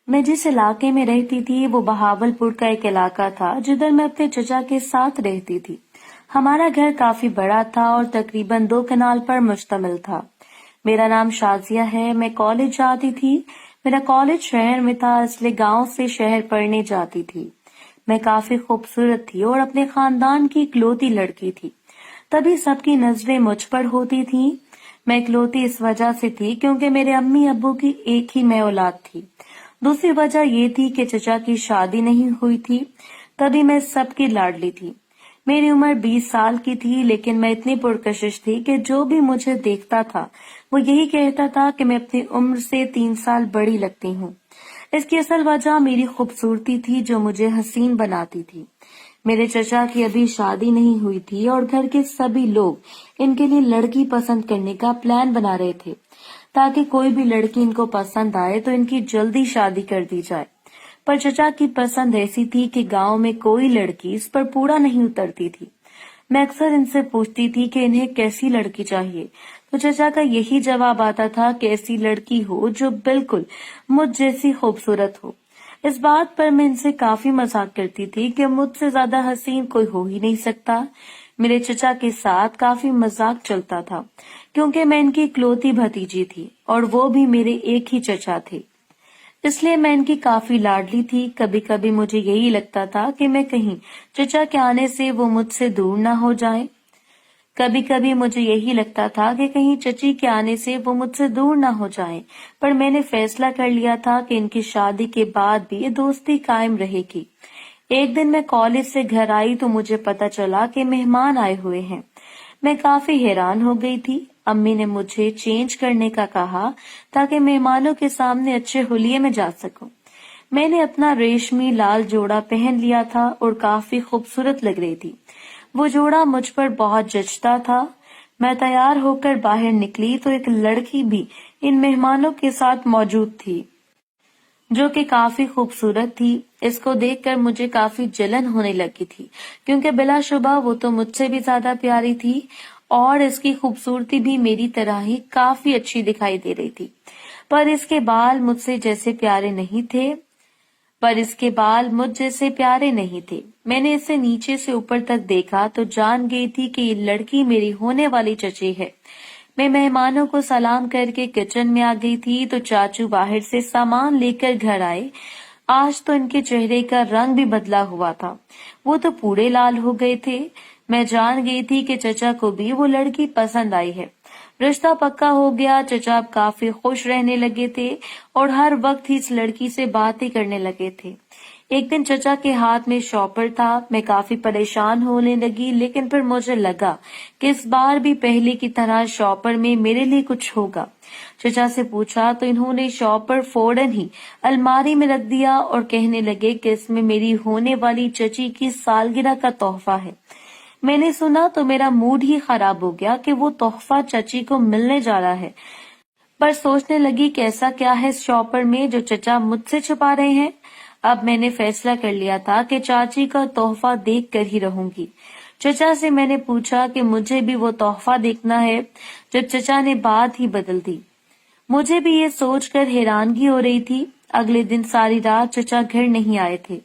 میں جس علاقے میں رہتی تھی وہ بہاولپور کا ایک علاقہ تھا جدھر میں اپنے چچا کے ساتھ رہتی تھی۔ ہمارا گھر کافی بڑا تھا اور تقریباً 2 کنال پر مشتمل تھا۔ میرا نام شازیہ ہے، میں کالج جاتی تھی۔ میرا کالج شہر میں تھا، اس لیے گاؤں سے شہر پڑھنے جاتی تھی۔ میں کافی خوبصورت تھی اور اپنے خاندان کی اکلوتی لڑکی تھی، تبھی سب کی نظریں مجھ پر ہوتی تھیں۔ میں اکلوتی اس وجہ سے تھی کیونکہ میرے امی ابو کی ایک ہی میں اولاد تھی۔ دوسری وجہ یہ تھی کہ چچا کی شادی نہیں ہوئی تھی، تبھی میں سب کی لاڈلی تھی۔ میری عمر 20 سال کی تھی، لیکن میں اتنی پرکشش تھی کہ جو بھی مجھے دیکھتا تھا وہ یہی کہتا تھا کہ میں اپنی عمر سے 3 سال بڑی لگتی ہوں۔ اس کی اصل وجہ میری خوبصورتی تھی جو مجھے حسین بناتی تھی۔ میرے چچا کی ابھی شادی نہیں ہوئی تھی اور گھر کے سبھی لوگ ان کے لیے لڑکی پسند کرنے کا پلان بنا رہے تھے تاکہ کوئی بھی لڑکی ان کو پسند آئے تو ان کی جلدی شادی کر دی جائے۔ پر چچا کی پسند ایسی تھی کہ گاؤں میں کوئی لڑکی اس پر پورا نہیں اترتی تھی۔ میں اکثر ان سے پوچھتی تھی کہ انہیں کیسی لڑکی چاہیے، تو چچا کا یہی جواب آتا تھا کہ ایسی لڑکی ہو جو بالکل مجھ جیسی خوبصورت ہو۔ اس بات پر میں ان سے کافی مذاق کرتی تھی کہ مجھ سے زیادہ حسین کوئی ہو ہی نہیں سکتا۔ میرے چچا کے ساتھ کافی مذاق چلتا تھا کیونکہ میں ان کی اکلوتی بھتیجی تھی اور وہ بھی میرے ایک ہی چچا تھے، اس لیے میں ان کی کافی لاڈلی تھی۔ کبھی کبھی مجھے یہی لگتا تھا کہ میں کہیں چچا کے آنے سے وہ مجھ سے دور نہ ہو جائیں۔ کبھی کبھی مجھے یہی لگتا تھا کہ کہیں چچی کے آنے سے وہ مجھ سے دور نہ ہو جائیں، پر میں نے فیصلہ کر لیا تھا کہ ان کی شادی کے بعد بھی یہ دوستی قائم رہے گی۔ ایک دن میں کالج سے گھر آئی تو مجھے پتا چلا کہ مہمان آئے ہوئے ہیں۔ میں کافی حیران ہو گئی تھی۔ امی نے مجھے چینج کرنے کا کہا تاکہ مہمانوں کے سامنے اچھے حلیے میں جا سکوں۔ میں نے اپنا ریشمی لال جوڑا پہن لیا تھا اور کافی خوبصورت لگ رہی تھی۔ وہ جوڑا مجھ پر بہت جچتا تھا۔ میں تیار ہو کر باہر نکلی تو ایک لڑکی بھی ان مہمانوں کے ساتھ موجود تھی جو کہ کافی خوبصورت تھی۔ اس کو دیکھ کر مجھے کافی جلن ہونے لگی تھی کیونکہ بلا شبہ وہ تو مجھ سے بھی زیادہ پیاری تھی اور اس کی خوبصورتی بھی میری طرح ہی کافی اچھی دکھائی دے رہی تھی۔ پر اس کے بال مجھ جیسے پیارے نہیں تھے۔ میں نے اسے نیچے سے اوپر تک دیکھا تو جان گئی تھی کہ یہ لڑکی میری ہونے والی چچی ہے۔ میں مہمانوں کو سلام کر کے کچن میں آ گئی تھی تو چاچو باہر سے سامان لے کر گھر آئے۔ آج تو ان کے چہرے کا رنگ بھی بدلا ہوا تھا، وہ تو پورے لال ہو گئے تھے۔ میں جان گئی تھی کہ چچا کو بھی وہ لڑکی پسند آئی ہے، رشتہ پکا ہو گیا۔ چچا اب کافی خوش رہنے لگے تھے اور ہر وقت ہی اس لڑکی سے باتیں کرنے لگے تھے۔ ایک دن چچا کے ہاتھ میں شاپر تھا۔ میں کافی پریشان ہونے لگی، لیکن پھر مجھے لگا کہ اس بار بھی پہلے کی طرح شاپر میں میرے لیے کچھ ہوگا۔ چچا سے پوچھا تو انہوں نے شاپر فوراً ہی الماری میں رکھ دیا اور کہنے لگے کہ اس میں میری ہونے والی چچی کی سالگرہ کا تحفہ ہے۔ میں نے سنا تو میرا موڈ ہی خراب ہو گیا کہ وہ تحفہ چچی کو ملنے جا رہا ہے، پر سوچنے لگی کہ ایسا کیا ہے اس شاپر میں جو چچا مجھ سے چھپا رہے ہیں۔ اب میں نے فیصلہ کر لیا تھا کہ چاچی کا تحفہ دیکھ کر ہی رہوں گی۔ چچا سے میں نے پوچھا کہ مجھے بھی وہ تحفہ دیکھنا ہے، جب چچا نے بات ہی بدل دی۔ مجھے بھی یہ سوچ کر حیرانگی ہو رہی تھی۔ اگلے دن ساری رات چچا گھر نہیں آئے تھے۔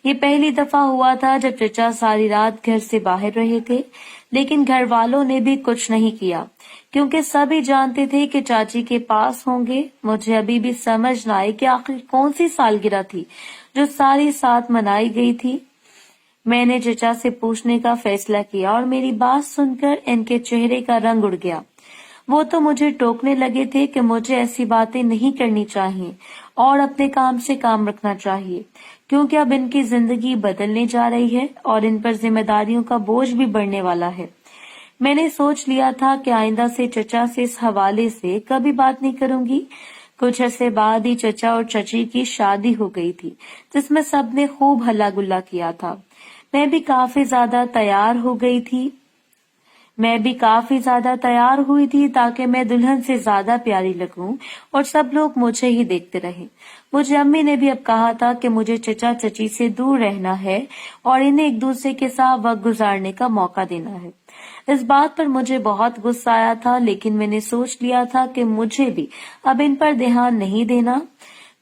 یہ پہلی دفعہ ہوا تھا جب چچا ساری رات گھر سے باہر رہے تھے، لیکن گھر والوں نے بھی کچھ نہیں کیا کیونکہ سبھی جانتے تھے کہ چاچی کے پاس ہوں گے۔ مجھے ابھی بھی سمجھ نہ آئی کہ آخر کون سی سالگرہ تھی جو ساری ساتھ منائی گئی تھی۔ میں نے چچا سے پوچھنے کا فیصلہ کیا اور میری بات سن کر ان کے چہرے کا رنگ اڑ گیا۔ وہ تو مجھے ٹوکنے لگے تھے کہ مجھے ایسی باتیں نہیں کرنی چاہیے اور اپنے کام سے کام رکھنا چاہیے کیونکہ اب ان کی زندگی بدلنے جا رہی ہے اور ان پر ذمہ داریوں کا بوجھ بھی بڑھنے والا ہے۔ میں نے سوچ لیا تھا کہ آئندہ سے چچا سے اس حوالے سے کبھی بات نہیں کروں گی۔ کچھ عرصے بعد ہی چچا اور چچی کی شادی ہو گئی تھی جس میں سب نے خوب ہلا گلا کیا تھا۔ میں بھی کافی زیادہ تیار ہوئی تھی تاکہ میں دلہن سے زیادہ پیاری لگوں اور سب لوگ مجھے ہی دیکھتے رہیں۔ مجھے امی نے بھی اب کہا تھا کہ مجھے چچا چچی سے دور رہنا ہے اور انہیں ایک دوسرے کے ساتھ وقت گزارنے کا موقع دینا ہے۔ اس بات پر مجھے بہت غصہ آیا تھا، لیکن میں نے سوچ لیا تھا کہ مجھے بھی اب ان پر دھیان نہیں دینا۔